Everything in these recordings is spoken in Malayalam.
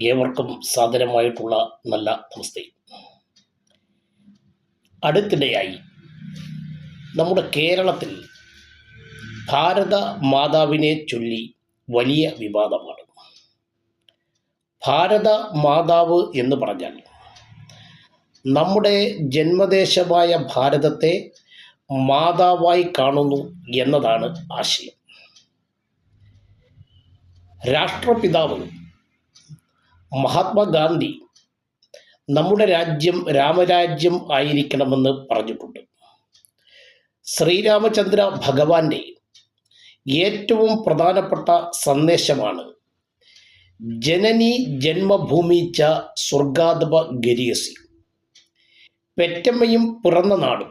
ഏവർക്കും സാദരമായിട്ടുള്ള നല്ല നമസ്തേ. അടുത്തിടെയായി നമ്മുടെ കേരളത്തിൽ ഭാരത മാതാവിനെ ചൊല്ലി വലിയ വിവാദമാണ്. ഭാരത മാതാവ് എന്ന് പറഞ്ഞാൽ നമ്മുടെ ജന്മദേശമായ ഭാരതത്തെ മാതാവായി കാണുന്നു എന്നതാണ് ആശയം. രാഷ്ട്രപിതാവ് മഹാത്മാഗാന്ധി നമ്മുടെ രാജ്യം രാമരാജ്യം ആയിരിക്കണമെന്ന് പറഞ്ഞിട്ടുണ്ട്. ശ്രീരാമചന്ദ്ര ഭഗവാന്റെ ഏറ്റവും പ്രധാനപ്പെട്ട സന്ദേശമാണ് ജനനി ജന്മഭൂമി ച സ്വർഗാദപ ഗരീയസി. പെറ്റമ്മയും പിറന്ന നാടും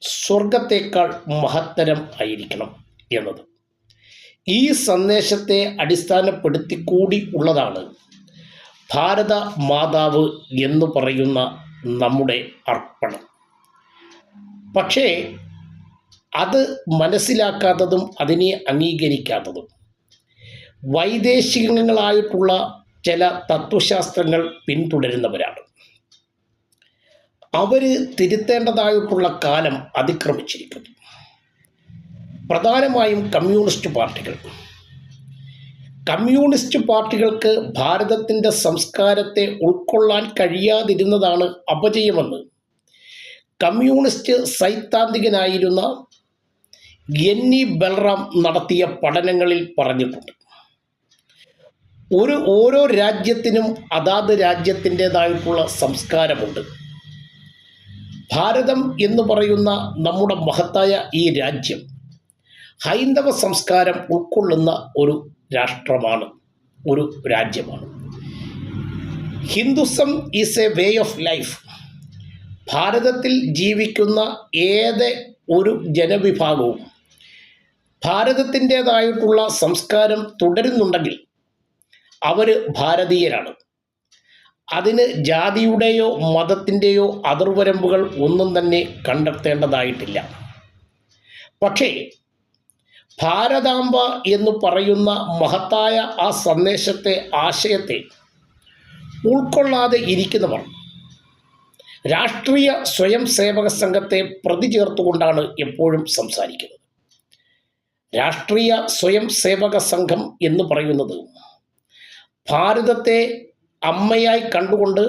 സ്വർഗത്തേക്കാൾ മഹത്തരം ആയിരിക്കണം എന്നത്. ഈ സന്ദേശത്തെ അടിസ്ഥാനപ്പെടുത്തിക്കൂടി ഉള്ളതാണ് ഭാരത മാതാവ് എന്ന് പറയുന്ന നമ്മുടെ അർപ്പണം. പക്ഷേ അത് മനസ്സിലാക്കാത്തതും അതിനെ അംഗീകരിക്കാത്തതും വൈദേശികങ്ങളായിട്ടുള്ള ചില തത്വശാസ്ത്രങ്ങൾ പിന്തുടരുന്നവരാണ്. അവർ തിരുത്തേണ്ടതായിട്ടുള്ള കാലം അതിക്രമിച്ചിരിക്കുന്നു. പ്രധാനമായും കമ്മ്യൂണിസ്റ്റ് പാർട്ടികൾക്ക് ഭാരതത്തിൻ്റെ സംസ്കാരത്തെ ഉൾക്കൊള്ളാൻ കഴിയാതിരുന്നതാണ് അപജയമെന്ന് കമ്മ്യൂണിസ്റ്റ് സൈദ്ധാന്തികനായിരുന്ന എൻ.ഇ. ബൽറാം നടത്തിയ പഠനങ്ങളിൽ പറഞ്ഞിട്ടുണ്ട്. ഓരോ രാജ്യത്തിനും അതാത് രാജ്യത്തിൻ്റെതായിട്ടുള്ള സംസ്കാരമുണ്ട്. ഭാരതം എന്ന് പറയുന്ന നമ്മുടെ മഹത്തായ ഈ രാജ്യം ഹൈന്ദവ സംസ്കാരം ഉൾക്കൊള്ളുന്ന ഒരു രാഷ്ട്രമാണ്, ഒരു രാജ്യമാണ്. Hinduism is a way of life. ഭാരതത്തിൽ ജീവിക്കുന്ന ഏത് ഒരു ജനവിഭാഗവും ഭാരതത്തിൻ്റെതായിട്ടുള്ള സംസ്കാരം തുടരുന്നുണ്ടെങ്കിൽ അവർ ഭാരതീയരാണ്. അതിന് ജാതിയുടെയോ മതത്തിൻ്റെയോ അതിർവരമ്പുകൾ ഒന്നും തന്നെ കണ്ടെത്തേണ്ടതായിട്ടില്ല. പക്ഷേ ഭാരതാംബ എന്ന് പറയുന്ന മഹത്തായ ആ സന്ദേശത്തെ, ആശയത്തെ ഉൾക്കൊള്ളാതെ ഇരിക്കുന്നവർ രാഷ്ട്രീയ സ്വയം സേവക സംഘത്തെ പ്രതി ചേർത്തുകൊണ്ടാണ് എപ്പോഴും സംസാരിക്കുന്നത്. രാഷ്ട്രീയ സ്വയം സേവക സംഘം എന്ന് പറയുന്നത് ഭാരതത്തെ അമ്മയായി കണ്ടുകൊണ്ട്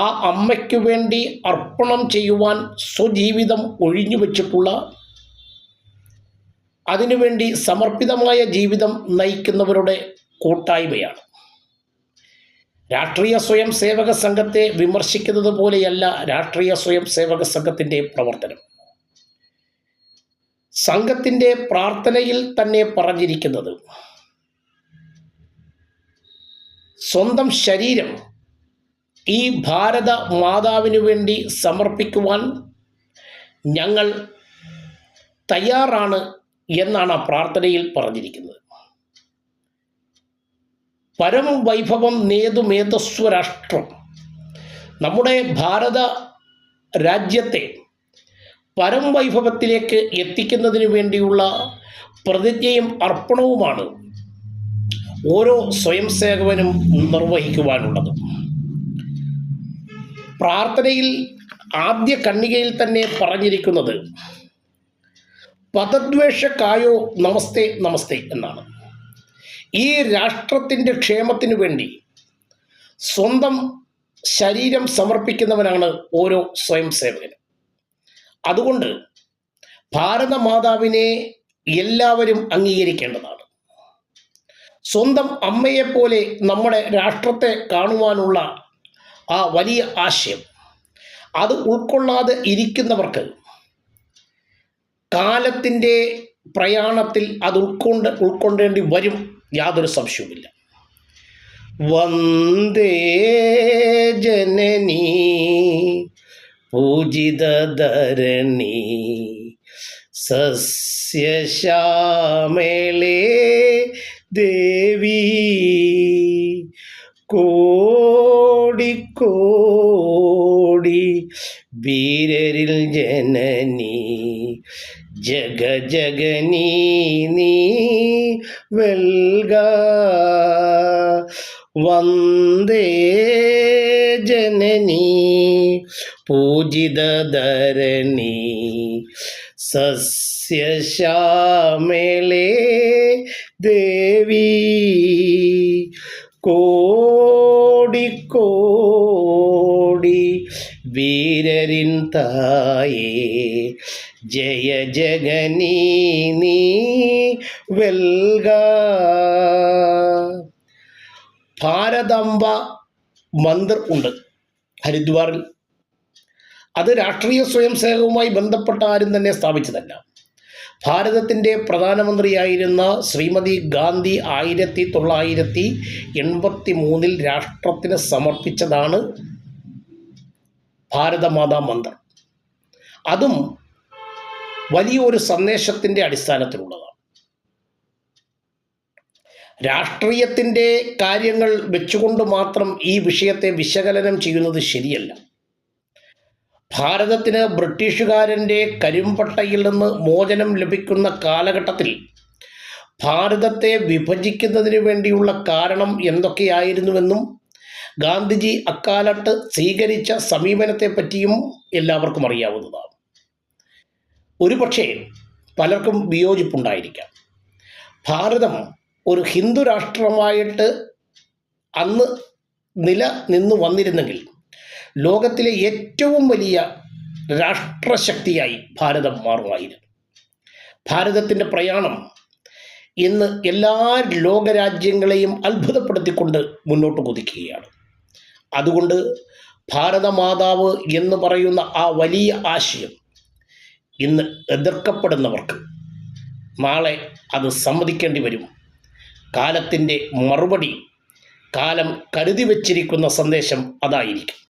ആ അമ്മയ്ക്കു വേണ്ടി അർപ്പണം ചെയ്യുവാൻ സ്വജീവിതം ഒഴിഞ്ഞു വച്ചിട്ടുള്ള, അതിനുവേണ്ടി സമർപ്പിതമായ ജീവിതം നയിക്കുന്നവരുടെ കൂട്ടായ്മയാണ്. രാഷ്ട്രീയ സ്വയം സേവക സംഘത്തെ വിമർശിക്കുന്നത് പോലെയല്ല രാഷ്ട്രീയ സ്വയം സേവക സംഘത്തിൻ്റെ പ്രവർത്തനം. സംഘത്തിൻ്റെ പ്രാർത്ഥനയിൽ തന്നെ പറഞ്ഞിരിക്കുന്നത് സ്വന്തം ശരീരം ഈ ഭാരത മാതാവിനു വേണ്ടി സമർപ്പിക്കുവാൻ ഞങ്ങൾ തയ്യാറാണ് എന്നാണ് ആ പ്രാർത്ഥനയിൽ പറഞ്ഞിരിക്കുന്നത്. പരം വൈഭവം നേതുമേതസ്വരാഷ്ട്രം, നമ്മുടെ ഭാരത രാജ്യത്തെ പരം വൈഭവത്തിലേക്ക് എത്തിക്കുന്നതിന് വേണ്ടിയുള്ള പ്രതിജ്ഞയും അർപ്പണവുമാണ് ഓരോ സ്വയം സേവകനും നിർവഹിക്കുവാനുള്ളത്. പ്രാർത്ഥനയിൽ ആദ്യ ഖണ്ഡികയിൽ തന്നെ പറഞ്ഞിരിക്കുന്നത് പദദ്വേഷക്കായോ നമസ്തേ നമസ്തേ എന്നാണ്. ഈ രാഷ്ട്രത്തിൻ്റെ ക്ഷേമത്തിനു വേണ്ടി സ്വന്തം ശരീരം സമർപ്പിക്കുന്നവനാണ് ഓരോ സ്വയം സേവകനും. അതുകൊണ്ട് ഭാരതമാതാവിനെ എല്ലാവരും അംഗീകരിക്കേണ്ടതാണ്. സ്വന്തം അമ്മയെപ്പോലെ നമ്മുടെ രാഷ്ട്രത്തെ കാണുവാനുള്ള ആ വലിയ ആശയം അത് ഉൾക്കൊള്ളാതെ ഇരിക്കുന്നവർക്ക് കാലത്തിൻ്റെ പ്രയാണത്തിൽ അത് ഉൾക്കൊണ്ടേണ്ടി വരും, യാതൊരു സംശയവുമില്ല. വന്ദേ ജനനീ പൂജിതധരണി സസ്യശ്യാമളേ ദേവി കോടി കോടി വീരരിൽ ജനനി ജഗജഗനീ നീ വെൽക വന്ദേ ജനനീ പൂജിതധരണി സസ്യശ്യാമളേ ദേവി കോടി വീരരിൻ തായേ ജയ ജഗനീ നീ വെൽക. ഭാരതാംബ മന്ദിർ ഉണ്ട് ഹരിദ്വാറിൽ. അത് രാഷ്ട്രീയ സ്വയം സേവകവുമായി ബന്ധപ്പെട്ട ആരും തന്നെ സ്ഥാപിച്ചതല്ല. ഭാരതത്തിൻ്റെ പ്രധാനമന്ത്രിയായിരുന്ന ശ്രീമതി ഗാന്ധി 1983 രാഷ്ട്രത്തിന് സമർപ്പിച്ചതാണ് ഭാരതമാതാ മന്ദിർ. അതും വലിയൊരു സന്ദേശത്തിൻ്റെ അടിസ്ഥാനത്തിലുള്ളതാണ്. രാഷ്ട്രീയത്തിൻ്റെ കാര്യങ്ങൾ വെച്ചുകൊണ്ട് മാത്രം ഈ വിഷയത്തെ വിശകലനം ചെയ്യുന്നത് ശരിയല്ല. ഭാരതത്തിന് ബ്രിട്ടീഷുകാരൻ്റെ കരിമ്പട്ടയിൽ നിന്ന് മോചനം ലഭിക്കുന്ന കാലഘട്ടത്തിൽ ഭാരതത്തെ വിഭജിക്കുന്നതിന് വേണ്ടിയുള്ള കാരണം എന്തൊക്കെയായിരുന്നുവെന്നും ഗാന്ധിജി അക്കാലത്ത് സ്വീകരിച്ച സമീപനത്തെപ്പറ്റിയും എല്ലാവർക്കും അറിയാവുന്നതാണ്. ഒരുപക്ഷെ പലർക്കും വിയോജിപ്പുണ്ടായിരിക്കാം. ഭാരതം ഒരു ഹിന്ദു രാഷ്ട്രമായിട്ട് അന്ന് നിലനിന്നു വന്നിരുന്നെങ്കിൽ ലോകത്തിലെ ഏറ്റവും വലിയ രാഷ്ട്രശക്തിയായി ഭാരതം മാറുമായിരുന്നു. ഭാരതത്തിൻ്റെ പ്രയാണം ഇന്ന് എല്ലാ ലോകരാജ്യങ്ങളെയും അത്ഭുതപ്പെടുത്തിക്കൊണ്ട് മുന്നോട്ട് കുതിക്കുകയാണ്. അതുകൊണ്ട് ഭാരതമാതാവ് എന്ന് പറയുന്ന ആ വലിയ ആശയം ഇന്ന് എതിർക്കപ്പെടുന്നവർക്ക് നാളെ അത് സമ്മതിക്കേണ്ടി വരും. കാലത്തിൻ്റെ മറുപടി, കാലം കരുതി വച്ചിരിക്കുന്ന സന്ദേശം അതായിരിക്കും.